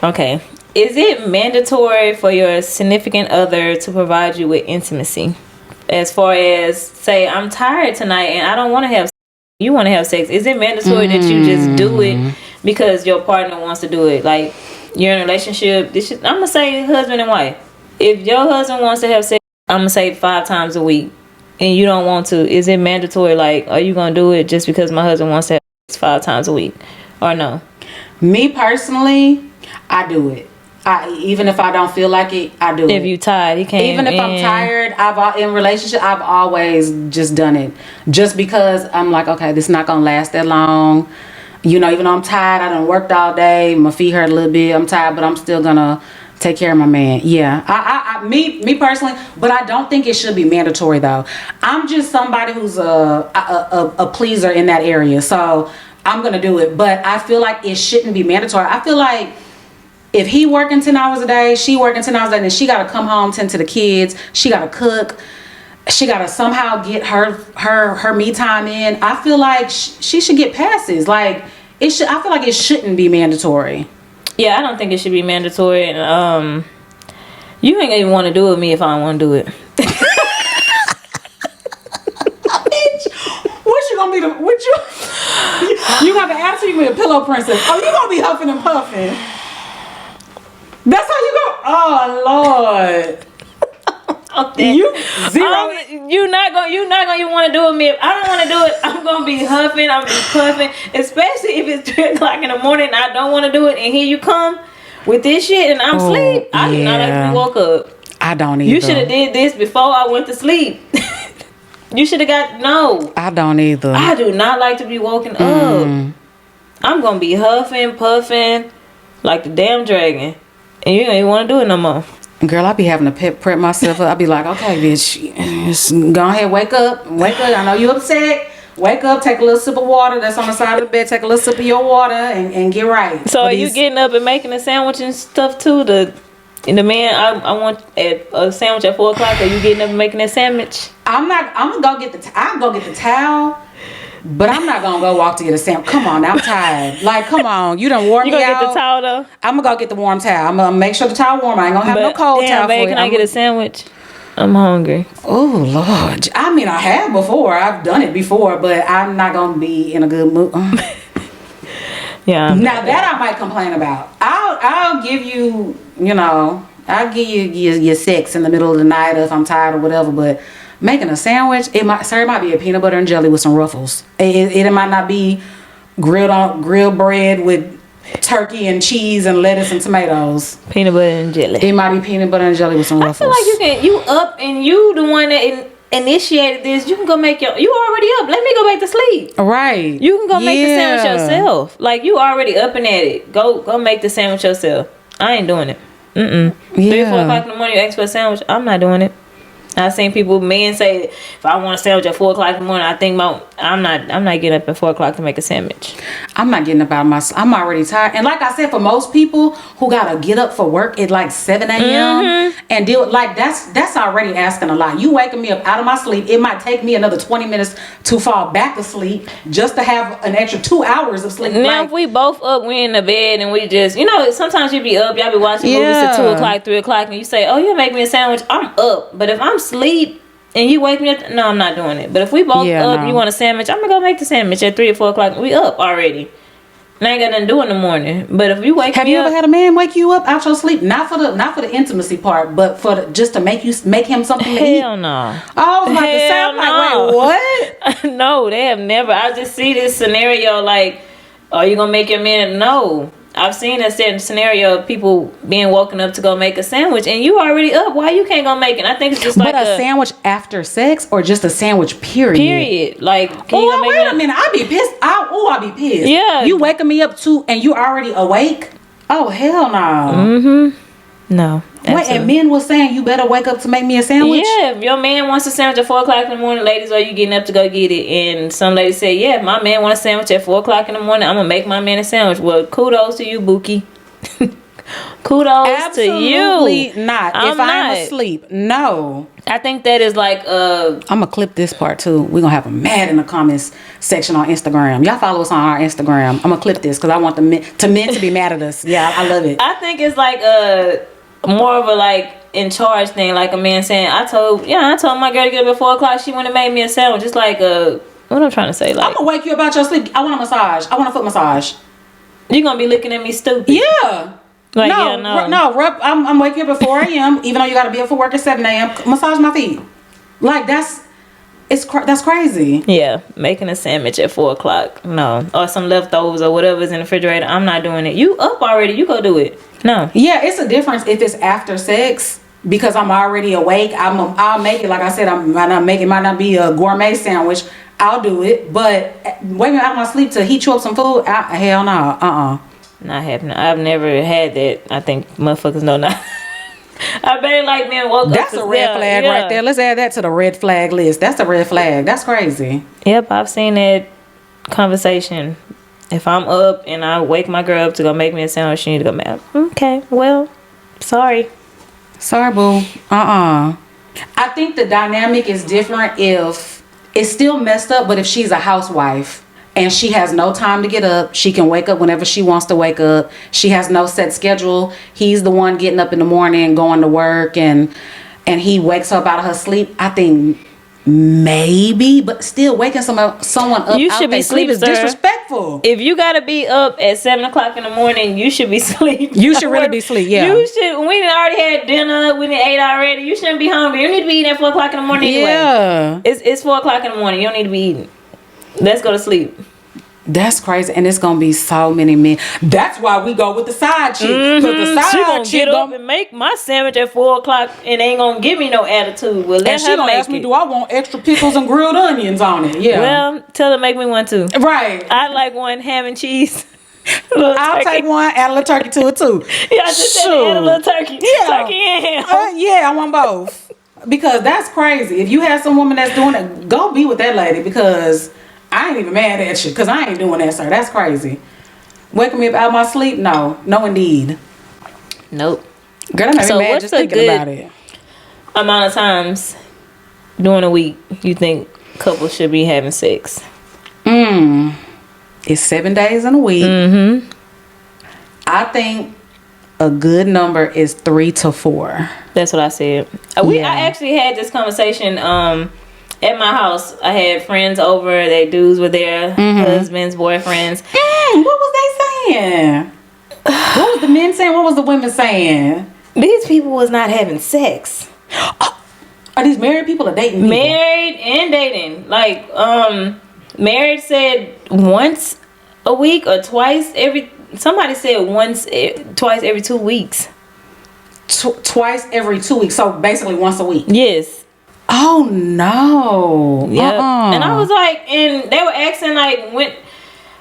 Okay. Is it mandatory for your significant other to provide you with intimacy? As far as, say, I'm tired tonight and I don't want to have, you want to have sex. Is it mandatory that you just do it because your partner wants to do it? Like, you're in a relationship. I'm going to say husband and wife. If your husband wants to have sex, I'm going to say 5 times a week, and you don't want to, is it mandatory? Like, are you going to do it just because my husband wants to have sex 5 times a week? Or no? Me personally, I do it. Even if I don't feel like it, I do it. If you tired, he can't. Even if I'm tired, in relationship, I've always just done it. Just because I'm like, okay, this is not gonna last that long. You know, even though I'm tired, I done worked all day, my feet hurt a little bit. I'm tired, but I'm still gonna take care of my man. Yeah, me personally, but I don't think it should be mandatory though. I'm just somebody who's a pleaser in that area, so I'm gonna do it. But I feel like it shouldn't be mandatory. I feel like if he working 10 hours a day, she working 10 hours a day, and she got to come home, tend to the kids, she got to cook, she got to somehow get her me time in, I feel like she should get passes. Like, I feel like it shouldn't be mandatory. Yeah, I don't think it should be mandatory. And you ain't even want to do it with me if I don't want to do it. What you gonna be you got to answer you with a pillow princess. Oh, you gonna be huffing and puffing. That's how you go. Oh Lord. Okay. You're not gonna even want to do it with me. If I don't want to do it, I'm gonna be huffing, I'm gonna be puffing. Especially if it's 3 o'clock in the morning and I don't want to do it, and here you come with this shit and I'm asleep. I do not like to be woke up. I don't either. You should have did this before I went to sleep. You should have got I don't either. I do not like to be woken up. I'm gonna be huffing, puffing like the damn dragon. And you don't even want to do it no more. Girl, I be having to prep myself up. I be like, okay, bitch, go ahead, wake up. I know you upset. Wake up, take a little sip of water that's on the side of the bed. Take a little sip of your water and get right. So are you getting up and making a sandwich and stuff too? The man, I want a sandwich at 4 o'clock. Are you getting up and making that sandwich? I'm gonna go get the towel. But I'm not gonna go walk to get a sandwich. Come on, I'm tired. Like, come on, you done warm me out. You gonna get the towel though? I'm gonna go get the warm towel. I'm gonna make sure the towel warm. I ain't gonna have no cold towel. Babe, can I get a sandwich? I'm hungry. Oh Lord, I mean, I have before. I've done it before, but I'm not gonna be in a good mood. Yeah. Now that I might complain about. I'll give you, I'll give you your sex in the middle of the night if I'm tired or whatever, but making a sandwich, it might be a peanut butter and jelly with some ruffles. It might not be grilled bread with turkey and cheese and lettuce and tomatoes. Peanut butter and jelly. It might be peanut butter and jelly with some ruffles. I feel like you up and you the one that initiated this. You can go make you already up. Let me go back to sleep. Right. You can go make the sandwich yourself. Like, you already up and at it. Go make the sandwich yourself. I ain't doing it. 3 or 4 o'clock in the morning, you ask for a sandwich. I'm not doing it. I've seen men say, if I want a sandwich at 4 o'clock in the morning, I think I'm not getting up at 4 o'clock to make a sandwich. I'm not getting up out of I'm already tired. And like I said, for most people who gotta get up for work at like 7 a.m. and deal like that's already asking a lot. You waking me up out of my sleep. It might take me another 20 minutes to fall back asleep just to have an extra 2 hours of sleep. Now if we both up, we in the bed and we just, sometimes you be up, y'all be watching movies at 2 o'clock, 3 o'clock, and you say, oh, you make me a sandwich. I'm up. But if I'm sleep and you wake me up, no, I'm not doing it. But if we both up, you want a sandwich, I'm gonna go make the sandwich at 3 or 4 o'clock. We up already. And I ain't got nothing to do in the morning. But if you wake me up, have you ever had a man wake you up out your sleep? Not for the intimacy part, but just to make him something to eat. Hell no. I was about to say, I'm like, wait, what? No, they have never. I just see this scenario like, are you gonna make your man? No. I've seen a certain scenario of people being woken up to go make a sandwich, and you already up. Why you can't go make it? I think it's just like a sandwich after sex, or just a sandwich period. Period. Like, wait a minute. I'd be pissed. I'd be pissed. Yeah. You waking me up too, and you already awake? Oh hell no. No. Wait, and men was saying you better wake up to make me a sandwich? Yeah, if your man wants a sandwich at 4 o'clock in the morning, ladies, are you getting up to go get it? And some ladies say, yeah, if my man wants a sandwich at 4 o'clock in the morning, I'm going to make my man a sandwich. Well, kudos to you, Bookie. Kudos to you. Absolutely not. I'm if I'm not. asleep, no. I think that is like I'm gonna clip this part too. We're gonna have a mad in the comments section on Instagram. Y'all follow us on our Instagram. I'm gonna clip this because I want the men to be mad at us. Yeah, I love it. I think it's like more of a like in charge thing, like a man saying, I told my girl to get up at 4 o'clock. She went and made me a sandwich. Just like what I'm trying to say, I'm like gonna wake you up out your sleep. I want a massage. I want a foot massage. you gonna be looking at me stupid. Yeah. Like, no, yeah, no. I'm waking up at 4 a.m. even though you gotta be up for work at 7 a.m. Massage my feet. Like that's crazy. Yeah, making a sandwich at 4 o'clock. No, or some leftovers or whatever's in the refrigerator. I'm not doing it. You up already? You go do it. No. Yeah, it's a difference if it's after sex because I'm already awake. I'll make it. Like I said, might not be a gourmet sandwich. I'll do it, but waking out of my sleep to heat you up some food, hell no, Not happening. I've never had that. I think motherfuckers know not. I bet like men woke That's up. a red flag right there. Let's add that to the red flag list. That's a red flag. That's crazy. Yep, I've seen that conversation. If I'm up and I wake my girl up to go make me a sandwich, she need to go mad. Okay, well, sorry. Sorry, boo. I think the dynamic is different if it's still messed up, but if she's a housewife and she has no time to get up, she can wake up whenever she wants to wake up. She has no set schedule. He's the one getting up in the morning, going to work, and he wakes up out of her sleep. I think maybe, but still waking someone up You out should be their sleep is sir. disrespectful. If you gotta be up at 7 o'clock in the morning, you should be asleep. You should really be asleep. Yeah. You should. We done already had dinner. We done ate already. You shouldn't be hungry. You need to be eating at 4 o'clock in the morning anyway. Yeah. It's 4 o'clock in the morning. You don't need to be eating. Let's go to sleep. That's crazy, and it's gonna be so many men. That's why we go with the side chick. Because the She side gonna chick get up and make my sandwich at 4 o'clock and ain't gonna give me no attitude. Well, let and she her gonna make ask me, it. do I want extra pickles and grilled onions on it? Yeah. Well, tell her make me one too. Right. I like one ham and cheese. I'll take one, add a little turkey to it too. Yeah, I just said add a little turkey. Yeah. Turkey and ham. Yeah, I want both. Because that's crazy. If you have some woman that's doing it, go be with that lady because I ain't even mad at you because I ain't doing that, sir. That's crazy. Waking me up out of my sleep? No. No indeed. Nope. Girl, I'm not So mad what's just a thinking good about it. amount of times during a week you think couples should be having sex? It's 7 days in a week. I think a good number is 3 to 4. That's what I said. I actually had this conversation at my house. I had friends over. They dudes were there, husbands, boyfriends. What was they saying? What was the men saying? What was the women saying? These people was not having sex. Are these married people or dating people? Married and dating. Like, married said once a week or twice every. Somebody said twice every 2 weeks. Twice every 2 weeks. So basically once a week. Yes. Oh no. Yeah. And I was like, and they were asking like when,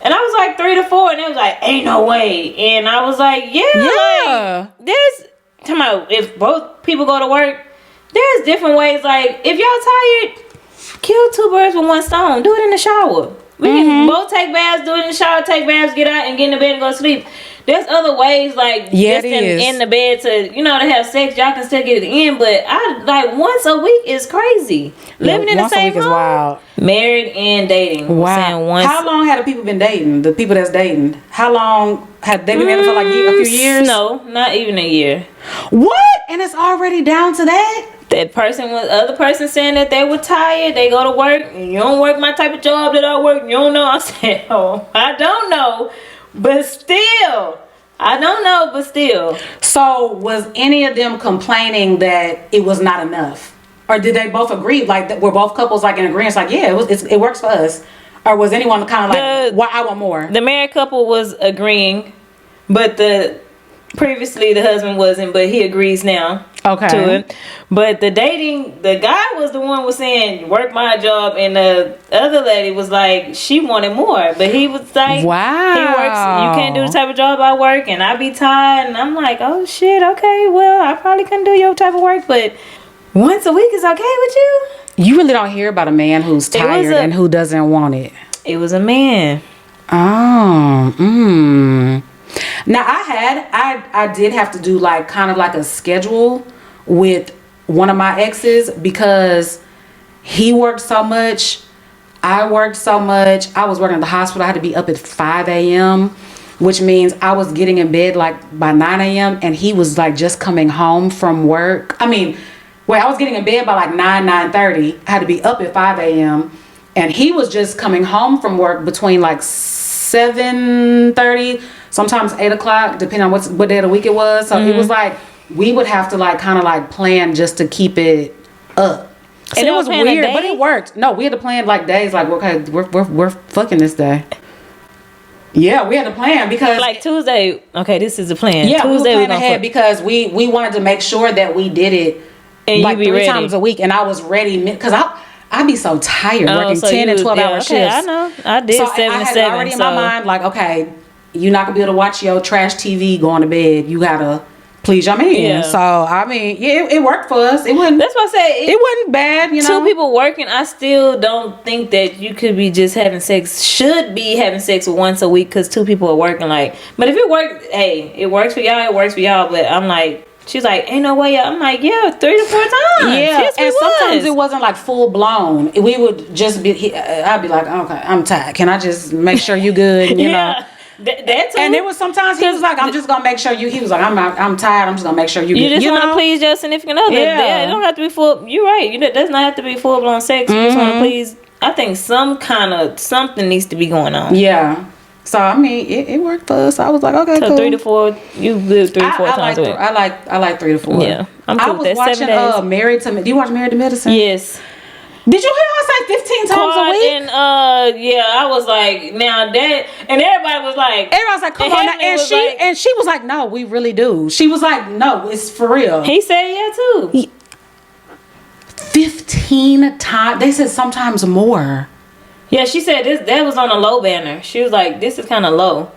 and I was like 3 to 4, and they was like, ain't no way. And I was like, yeah. Like, there's, come on, if both people go to work, there's different ways. Like, if y'all tired, kill 2 birds with 1 stone. Do it in the shower. We can both take baths, do it in the shower, take baths, get out and get in the bed and go to sleep. There's other ways, like just in the bed to, to have sex. Y'all can still get it in, but I like once a week is crazy. Living in the same home, is wild. Married and dating. Wow. How long had the people been dating? The people that's dating. How long had they been dating for like a few years? No, not even a year. What? And it's already down to that? Other person saying that they were tired, they go to work, you don't work my type of job that I work, you don't know. I said, oh, I don't know, but still. I don't know, but still. So was any of them complaining that it was not enough? Or did they both agree, like, were both couples like in agreement, like, yeah, it works for us? Or was anyone kind of like, why I want more? The married couple was agreeing, but previously the husband wasn't, but he agrees now to it. But the guy was the one was saying work my job, and the other lady was like she wanted more, but he was like, wow, he works, you can't do the type of job I work, and I be tired. And I'm like, oh shit, okay, well I probably couldn't do your type of work, but once a week is okay with you. You really don't hear about a man who's tired and who doesn't want it. It was a man. Oh, Now I did have to do like kind of like a schedule with one of my exes because he worked so much, I worked so much. I was working at the hospital. I had to be up at 5 a.m., which means I was getting in bed like by 9 a.m. and he was like just coming home from work. I was getting in bed by like 9:30. I had to be up at 5 a.m. and he was just coming home from work between like 7:30, sometimes 8 o'clock, depending on what day of the week it was. So it was like we would have to like kind of like plan just to keep it up. And it was weird, but it worked. No, we had to plan like days. Like, okay, we're fucking this day. Yeah, we had to plan because like Tuesday. Okay, this is the plan. Yeah, Tuesday we were planning ahead because we wanted to make sure that we did it and like 3 ready. times a week, and I was ready because I'd be so tired working 10 and 12 hour shifts. I know. I did 7 I to had 7. already in my mind like, okay, you're not gonna be able to watch your trash TV going to bed. You gotta please your man. Yeah. So I mean, yeah, it worked for us. It wasn't. That's what I say. It wasn't bad. You know, two people working. I still don't think that you could be just having sex. Should be having sex once a week because two people are working. Like, but if it works, hey, it works for y'all. It works for y'all. But I'm like. She's like, ain't no way. I'm like, yeah, 3 to 4 times. Yeah, yes, and sometimes it wasn't like full blown. We would just be. I'd be like, okay, I'm tired. Can I just make sure you good? You know. That's and there was sometimes he was like, I'm just gonna make sure you. He was like, I'm tired. I'm just gonna make sure you. You get, just want to please your significant other. Yeah. It don't have to be full. You're right. It does not have to be full blown sex. You just want to please. I think something needs to be going on. Yeah. So I mean, it worked for us. I was like, okay, so cool. 3 to 4. You live 3 to 4 times a week. I like 3 to 4. Yeah, I'm cool I with was that. 7 days. watching Married to. Do you watch Married to Medicine? Yes. Did you hear her say 15 times a week? And yeah, I was like, now that, and everybody was like, come on, now. And she was like, no, we really do. She was like, no, it's for real. He said yeah too. 15 times. They said sometimes more. Yeah, she said that was on a low banner. She was like, this is kind of low.